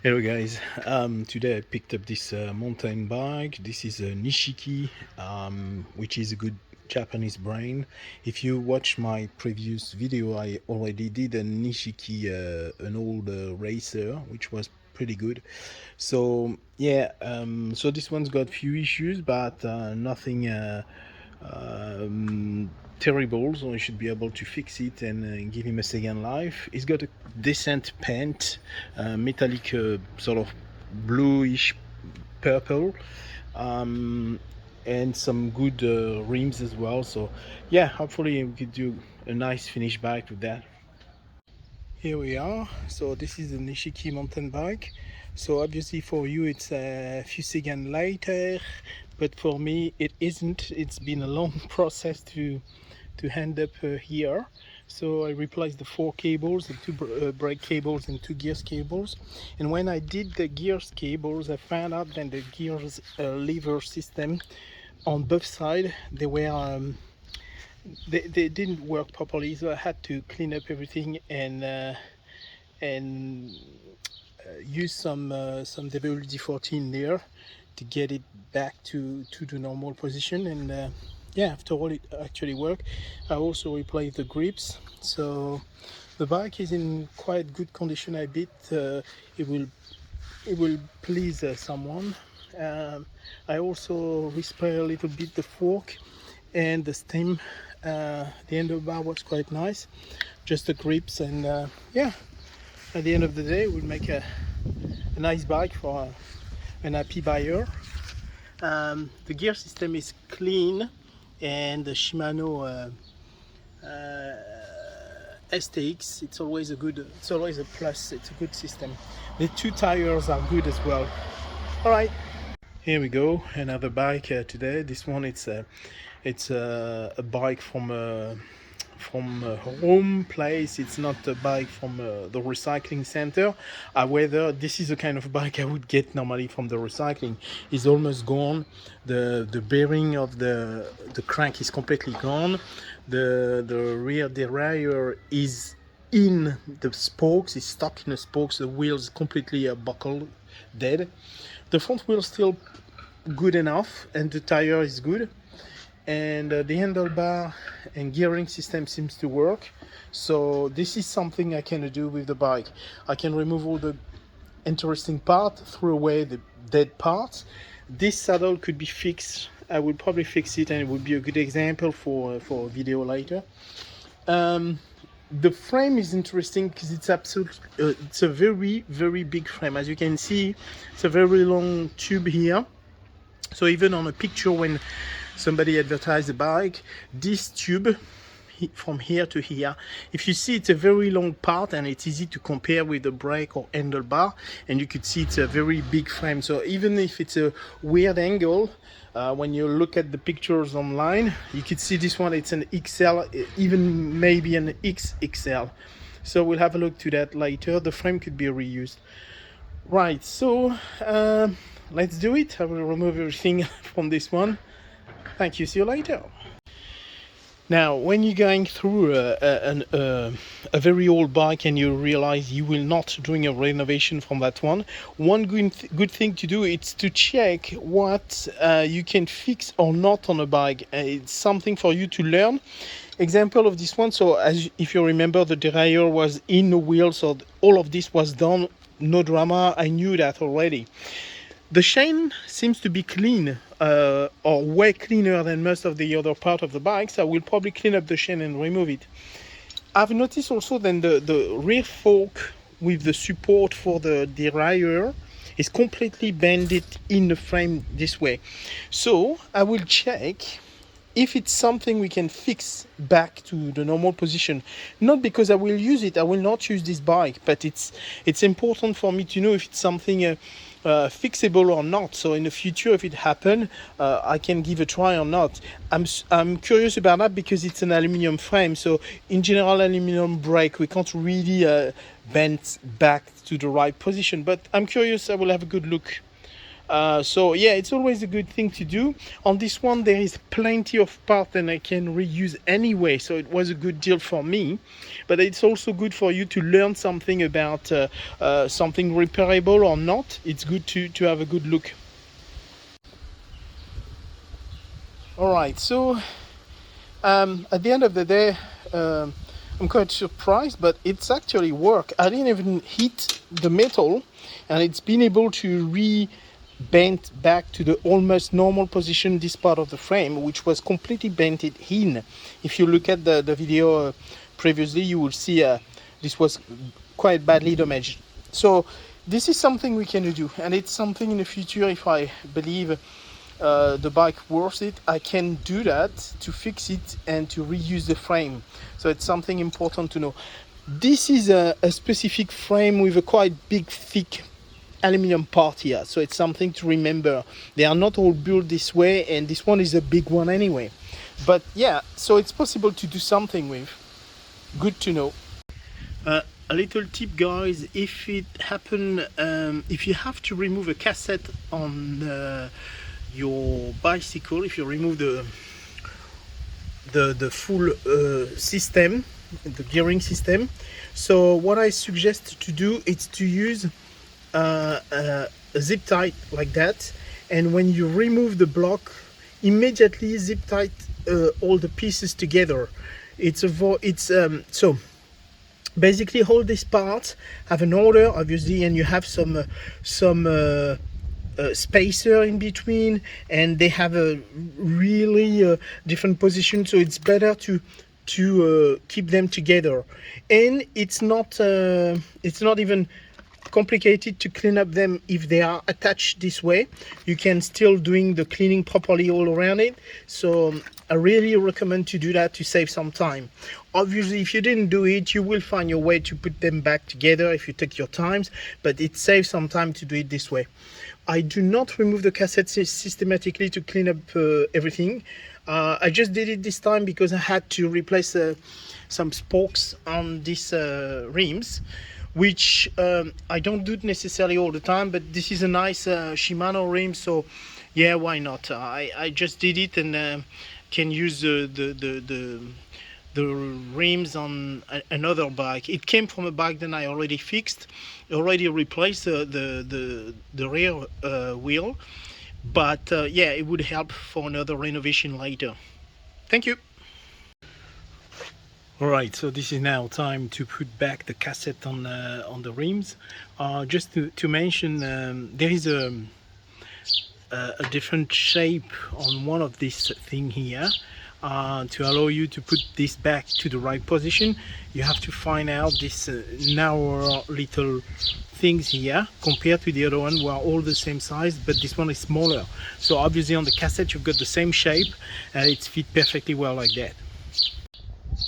Hello guys, today I picked up this mountain bike. This is a Nishiki, which is a good Japanese brand. If you watch my previous video, I already did a Nishiki, an old racer, which was pretty good. So yeah, so this one's got few issues, but nothing um, terrible, so I should be able to fix it and give him a second life. He's got a decent paint, metallic, sort of bluish purple, um, and some good rims as well. So yeah, hopefully we could do a nice finish bike with that. Here we are. So this is the Nishiki mountain bike. So obviously for you it's a few seconds later, but for me it isn't. It's been a long process to end up here. So I replaced the four cables, the two brake cables and two gears cables. And when I did the gears cables, I found out that the gears lever system on both sides they didn't work properly, so I had to clean up everything and use some WD-14 there to get it back to the normal position. And yeah, after all, it actually worked. I also replaced the grips, so the bike is in quite good condition. I bet it will please someone. I also respray a little bit the fork and the stem. The handlebar was quite nice, just the grips, and yeah, at the end of the day we'll make a nice bike for an happy buyer. The gear system is clean, and the Shimano STX, it's always a plus. It's a good system. The two tires are good as well. All right, here we go, another bike today. This one it's a bike from a home place. It's not a bike from the recycling center. However, this is the kind of bike I would get normally from the recycling. It's almost gone. The bearing of the crank is completely gone. The rear derailleur is in the spokes. It's stuck in the spokes. The wheels completely buckled, dead. The front wheel still good enough, and the tire is good, and the handlebar and gearing system seems to work. So this is something I can do with the bike. I can remove all the interesting part, throw away the dead parts. This saddle could be fixed. I will probably fix it, and it would be a good example for a video later. The frame is interesting because it's it's a very big frame. As you can see, it's a very long tube here. So even on a picture when somebody advertised the bike, this tube from here to here, if you see, it's a very long part, and it's easy to compare with the brake or handlebar, and you could see it's a very big frame. So even if it's a weird angle, when you look at the pictures online, you could see this one, it's an XL, even maybe an XXL. So we'll have a look to that later. The frame could be reused. Right, so let's do it. I will remove everything from this one. Thank you, see you later. Now, when you're going through a very old bike and you realize you will not doing a renovation from that one good thing to do is to check what you can fix or not on a bike. It's something for you to learn. Example of this one, so if you remember, the derailleur was in the wheel, so all of this was done, no drama. I knew that already. The chain seems to be clean, or way cleaner than most of the other part of the bike, so I will probably clean up the chain and remove it. I've noticed also that the rear fork with the support for the derailleur is completely bended in the frame this way. So I will check if it's something we can fix back to the normal position. Not because I will use it, I will not use this bike, but it's important for me to know if it's something fixable or not. So in the future, if it happens, I can give a try or not. I'm curious about that because it's an aluminum frame. So in general, aluminum brake, we can't really bend back to the right position. But I'm curious. I will have a good look So yeah, it's always a good thing to do. On this one there is plenty of parts and I can reuse anyway, so it was a good deal for me. But it's also good for you to learn something about something repairable or not. It's good to have a good look. Alright, so at the end of the day, I'm quite surprised, but it's actually worked. I didn't even hit the metal and it's been able to bent back to the almost normal position, this part of the frame, which was completely bented in. If you look at the video previously, you will see this was quite badly damaged. So this is something we can do, and it's something in the future, if I believe the bike worth it, I can do that to fix it and to reuse the frame. So it's something important to know. This is a specific frame with a quite big, thick aluminum part here, so it's something to remember. They are not all built this way, and this one is a big one anyway. But yeah, so it's possible to do something with. Good to know. A little tip, guys, if it happen, if you have to remove a cassette on your bicycle, if you remove the full system, the gearing system, so what I suggest to do is to use a zip tie like that, and when you remove the block, immediately zip tie all the pieces together. So basically all these parts have an order, obviously, and you have some spacer in between, and they have a really different position, so it's better to keep them together. And it's not even complicated to clean up them if they are attached this way. You can still doing the cleaning properly all around it. So I really recommend to do that to save some time. Obviously, if you didn't do it, you will find your way to put them back together if you take your times, but it saves some time to do it this way. I do not remove the cassette systematically to clean up everything. I just did it this time because I had to replace some spokes on these rims, which I don't do necessarily all the time, but this is a nice Shimano rim, so yeah, why not? I just did it and can use the rims on another bike. It came from a bike that I already fixed, already replaced the rear wheel, but yeah, it would help for another renovation later. Thank you. Alright, so this is now time to put back the cassette on the rims. Just to mention, there is a different shape on one of this thing here. To allow you to put this back to the right position, you have to find out this narrower little things here compared to the other one, who are all the same size, but this one is smaller. So obviously on the cassette you've got the same shape and it's fit perfectly well like that.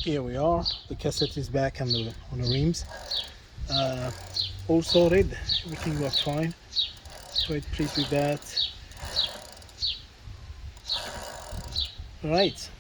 Here we are, the cassette is back on the rims, all sorted, everything works fine, quite pleased with that. Alright.